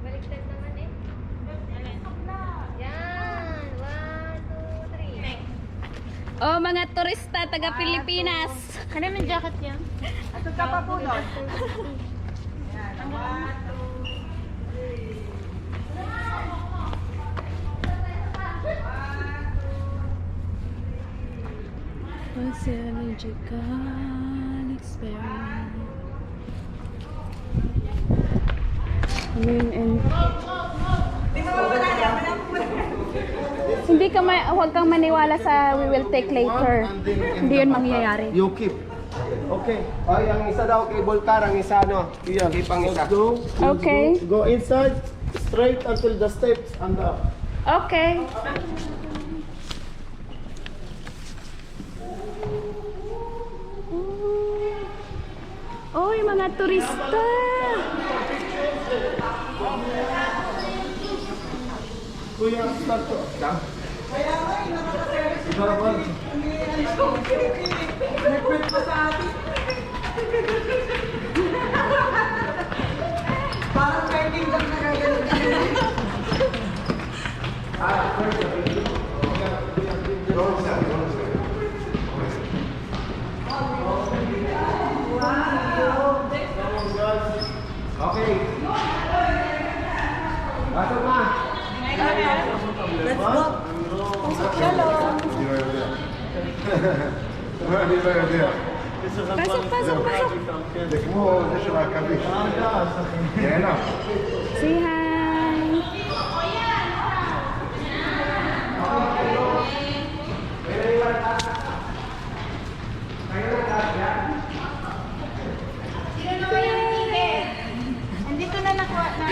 Baliktad naman eh. Yan. 1, 2, 3. Oh, mga turista taga Pilipinas. Ano yung jacket niya? Ato ka pa po doon. Archaeological experiment. Ano yun? Hindi ka huwag kang maniwala sa we will take later. Hindi yun mangyayari. You keep. Okay. Ay, ang isa daw kay Volcar, ang isa ano. Iyan. Keep ang isa. Go. Okay. Go inside, straight until the steps and up. Okay. Oy, mga turista. Kuya, start to. Kaya nga, nakaservice. Barbal. Nagpit pa sa atin. Parang pwedeng lang nagagalit. Okay. Pasok na. Let's go. Shalom. Pasok, pasok, pasok. זה כמו זה של העכביש. יאללה. Say hi. Andito na nakuha na.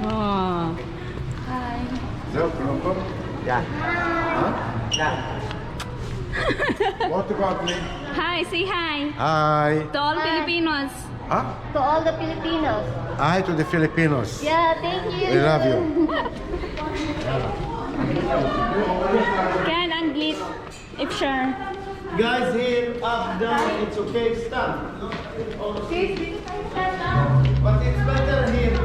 Oh. זהו, כלום פה? Yeah. Yeah. What about me? Hi, say hi. Hi. To all Filipinos. Huh? To all the Filipinos. Hi to the Filipinos. Yeah, thank you. We love you. Can Anglit, if sure. Guys, here, up, down, it's okay, stand. But it's better here.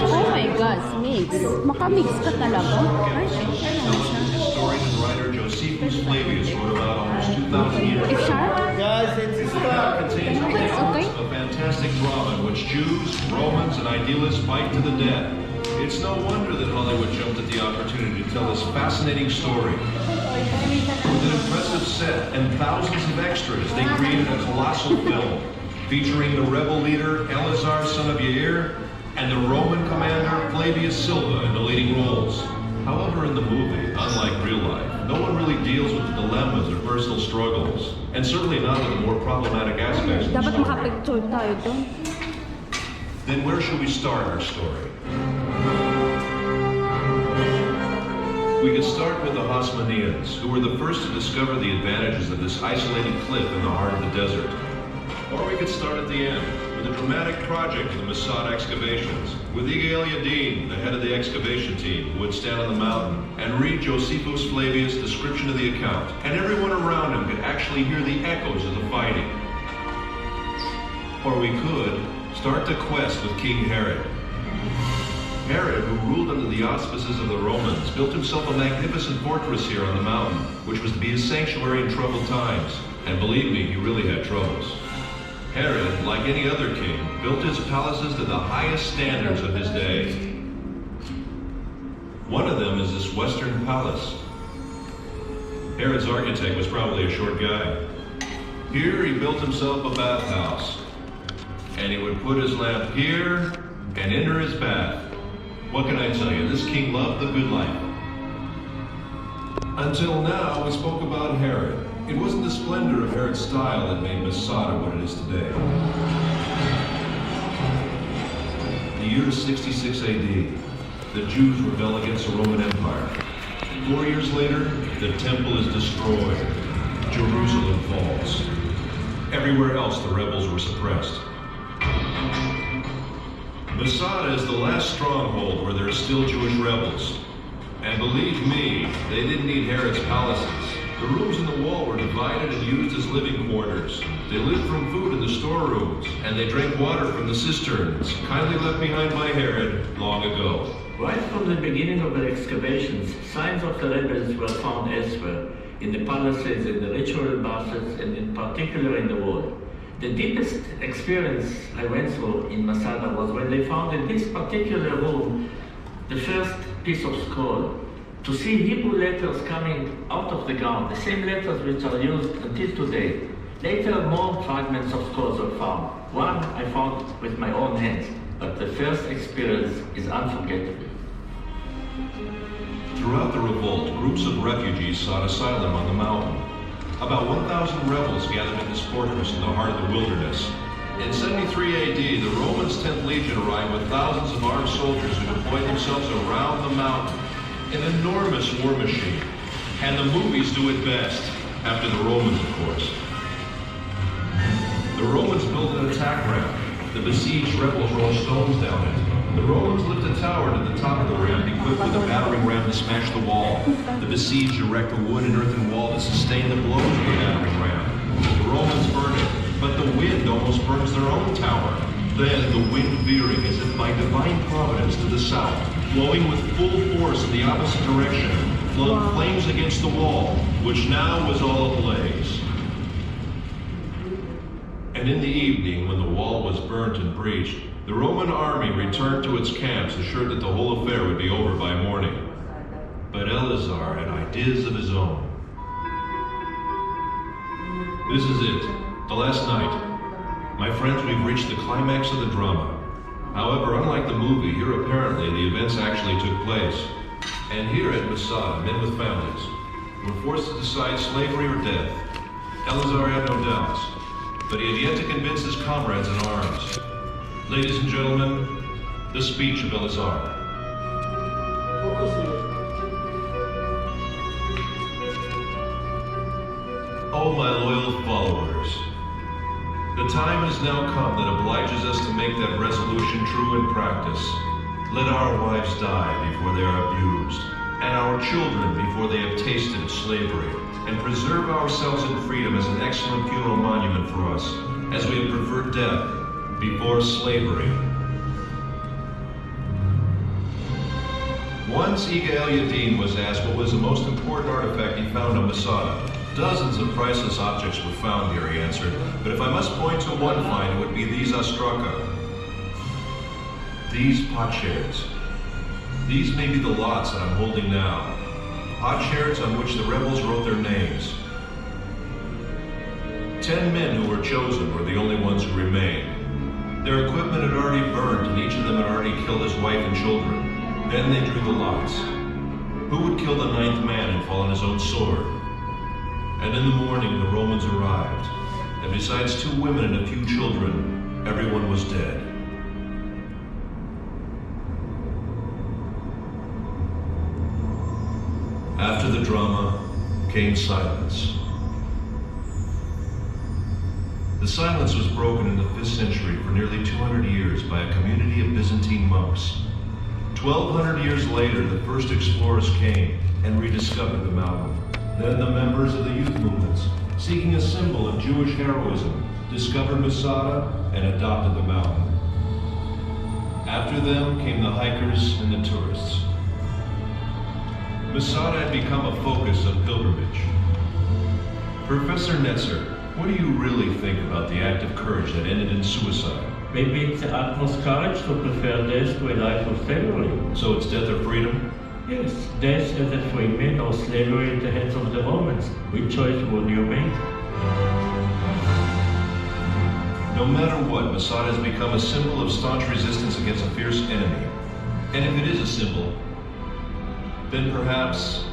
Oh my gosh, mix. Makamix ka talaga. Ay, Historian and writer Josephus Flavius wrote about almost 2,000 years if ago. sure. Guys, it's start. Contains It's okay. a fantastic drama in which Jews, Romans, and idealists fight to the death. It's no wonder that Hollywood jumped at the opportunity to tell this fascinating story. With an impressive set and thousands of extras, they created a colossal film featuring the rebel leader Eleazar, son of Yair, and the Roman commander Flavius Silva in the leading roles. However, in the movie, unlike real life, no one really deals with the dilemmas or personal struggles, and certainly not with the more problematic aspects of the Dapat story. makapicture tayo doon. Then where should we start our story? We could start with the Hasmoneans, who were the first to discover the advantages of this isolated cliff in the heart of the desert. Or we could start at the end, with a dramatic project of the Masada excavations, with Yigal Yadin, the head of the excavation team, who would stand on the mountain and read Josephus Flavius' description of the account, and everyone around him could actually hear the echoes of the fighting. Or we could start the quest with King Herod. Herod, who ruled under the auspices of the Romans, built himself a magnificent fortress here on the mountain, which was to be his sanctuary in troubled times. And believe me, he really had troubles. Herod, like any other king, built his palaces to the highest standards of his day. One of them is this western palace. Herod's architect was probably a short guy. Here he built himself a bathhouse, and he would put his lamp here and enter his bath. What can I tell you? This king loved the good life. Until now, we spoke about Herod. It wasn't the splendor of Herod's style that made Masada what it is today. The year 66 AD, the Jews rebel against the Roman Empire. 4 years later, the temple is destroyed. Jerusalem falls. Everywhere else, the rebels were suppressed. Masada is the last stronghold where there are still Jewish rebels. And believe me, they didn't need Herod's palaces. The rooms in the wall were divided and used as living quarters. They lived from food in the storerooms, and they drank water from the cisterns, kindly left behind by Herod long ago. Right from the beginning of the excavations, signs of the rebels were found elsewhere, in the palaces, in the ritual baths, and in particular in the wall. The deepest experience I went through in Masada was when they found in this particular room the first piece of scroll. To see Hebrew letters coming out of the ground, the same letters which are used until today. Later, more fragments of scrolls were found. One I found with my own hands, but the first experience is unforgettable. Throughout the revolt, groups of refugees sought asylum on the mountain. About 1,000 rebels gathered in this fortress in the heart of the wilderness. In 73 AD, the Romans' 10th Legion arrived with thousands of armed soldiers who deployed themselves around the mountain. An enormous war machine. And the movies do it best, after the Romans, of course. The Romans built an attack ramp. The besieged rebels rolled stones down it. The Romans lift a tower to the top of the ramp, equipped with a battering ram to smash the wall. The besieged erect a wood and earthen wall to sustain the blows of the battering ram. The Romans burn it, but the wind almost burns their own tower. Then the wind veering as if by divine providence to the south, blowing with full force in the opposite direction, flung flames against the wall, which now was all ablaze. And in the evening, when the wall was burnt and breached, the Roman army returned to its camps, assured that the whole affair would be over by morning. But Eleazar had ideas of his own. This is it, the last night. My friends, we've reached the climax of the drama. However, unlike the movie, here apparently the events actually took place. And here at Masada, men with families were forced to decide slavery or death. Eleazar had no doubts, but he had yet to convince his comrades in arms. Ladies and gentlemen, the speech of Eleazar. Oh, my loyal followers, the time has now come that obliges us to make that resolution true in practice. Let our wives die before they are abused, and our children before they have tasted of slavery, and preserve ourselves in freedom as an excellent funeral monument for us, as we have preferred death before slavery. Once Iga el-Yadin was asked what was the most important artifact he found on Masada. Dozens of priceless objects were found here, he answered, but if I must point to one find, it would be these ostraka. These potsherds. These may be the lots that I'm holding now. Potsherds on which the rebels wrote their names. 10 men who were chosen were the only ones who remained. Their equipment had already burned, and each of them had already killed his wife and children. Then they drew the lots. Who would kill the 9th man and fall on his own sword? And in the morning, the Romans arrived, and besides 2 women and a few children, everyone was dead. After the drama came silence. The silence was broken in the 5th century for nearly 200 years by a community of Byzantine monks. 1,200 years later, the first explorers came and rediscovered the mountain. Then the members of the youth movements, seeking a symbol of Jewish heroism, discovered Masada and adopted the mountain. After them came the hikers and the tourists. Masada had become a focus of pilgrimage. Professor Netzer, what do you really think about the act of courage that ended in suicide? Maybe it's the utmost courage to prefer death to a life of slavery. So it's death or freedom? Yes, death as a free man or slavery in the hands of the Romans. Which choice would you make? No matter what, Masada has become a symbol of staunch resistance against a fierce enemy. And if it is a symbol, then perhaps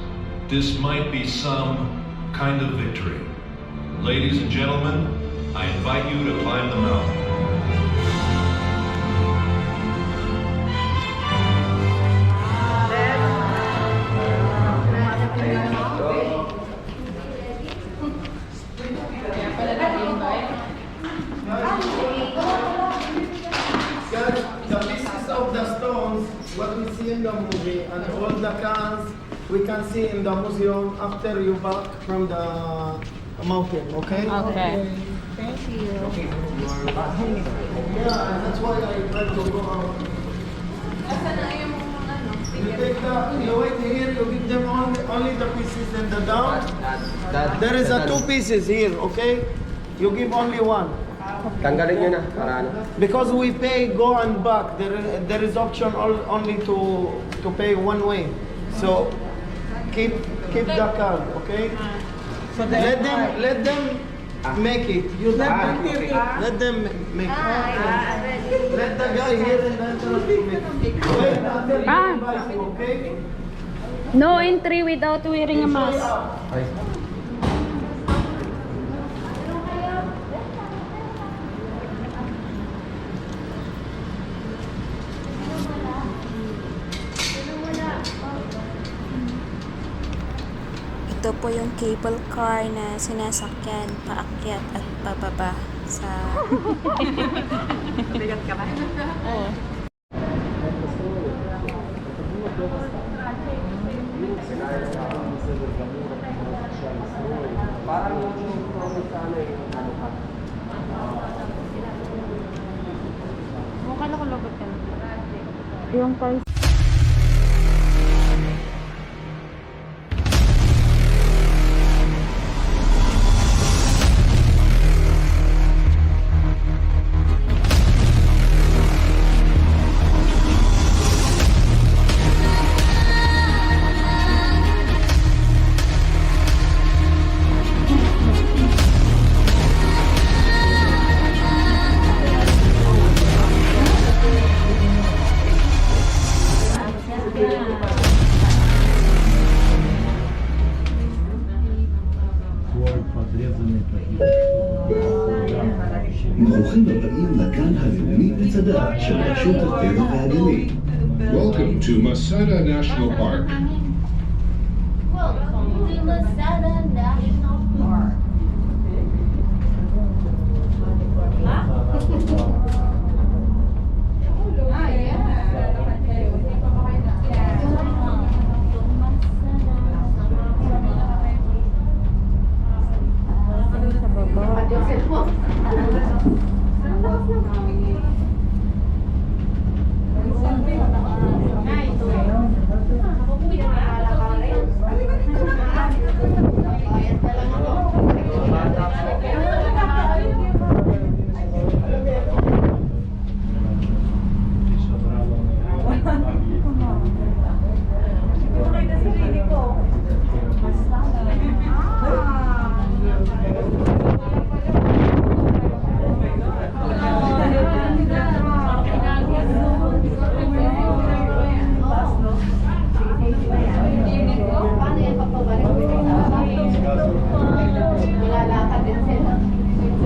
this might be some kind of victory. Ladies and gentlemen, I invite you to climb the mountain. Guys, the pieces of the stones, what we see see in the movie, and all the cans we can see in the museum after you back from the mountain, okay? Okay. Yeah, that's why I try to go out. You take you wait here, you give them only the pieces and the down. There is a 2 pieces here, okay? You give only 1. Tanggalin nyo na, para ano. Because we pay go and back, there is option only to pay one way. So keep the card, okay? So Let them make it. You let them make it. Let the guy here and then make it. Wait until he invites you, okay? No entry without wearing a mask. Ito po yung cable car na sinasakyan paakyat at pababa sa... Bigat ka ba? Oo. Parang sana Mukha na ko lobot ka. Yung price. ברוכים הבאים לגן הלאומי מצדה של רשות הטבע והגנים. Welcome to Masada National Park. Welcome to Masada National Park.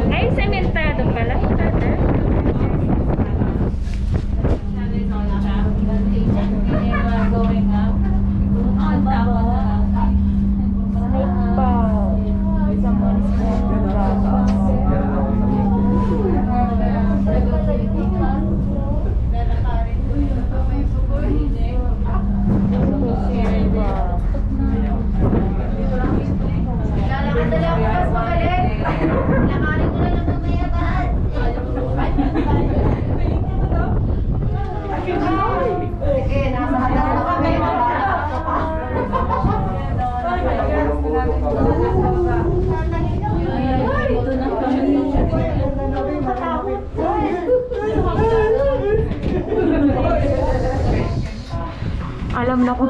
Ay, sementado pala. Alam na ko.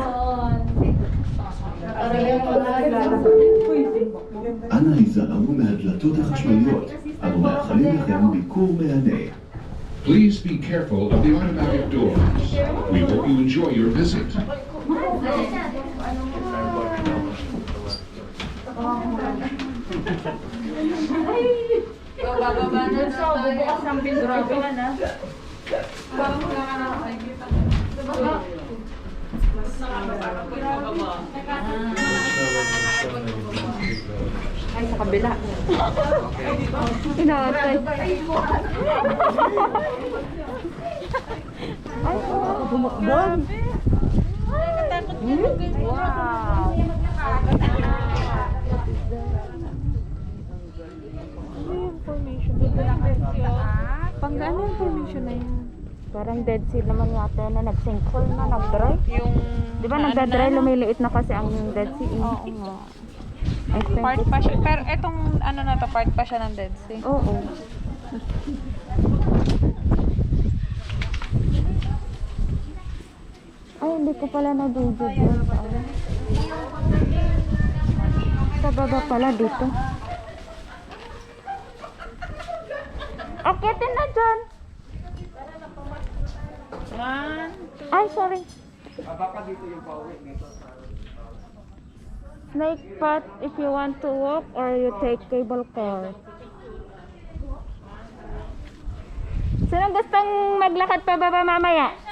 אנא היזהרו מהדלתות החשמליות, אנו מאחלים לכם ביקור מהנה. Please be careful of the automatic doors. We hope you enjoy your visit. Bababa na sa bubukas ng pinto na. Ay, sa kabila. Inatay. Ay, bumakbon. Wow. Ano yung formation? Ano yung formation na yan? Parang Dead Sea naman yata na nag-sinkhole na, nag-dry. Yung... Di ba nagda-dry, lumiliit na kasi ang Dead Sea. Oo nga. I think Part pa siya. Pero etong ano na to, part pa siya ng Dead Sea. Oo. Ay, hindi ko pala na-video dyan. Sa baba pala dito. Akitin na dyan. Ay, sorry. Baka dito yung pauwi nito. Snake path if you want to walk or you take cable car. Sino gustong maglakad pa baba mamaya?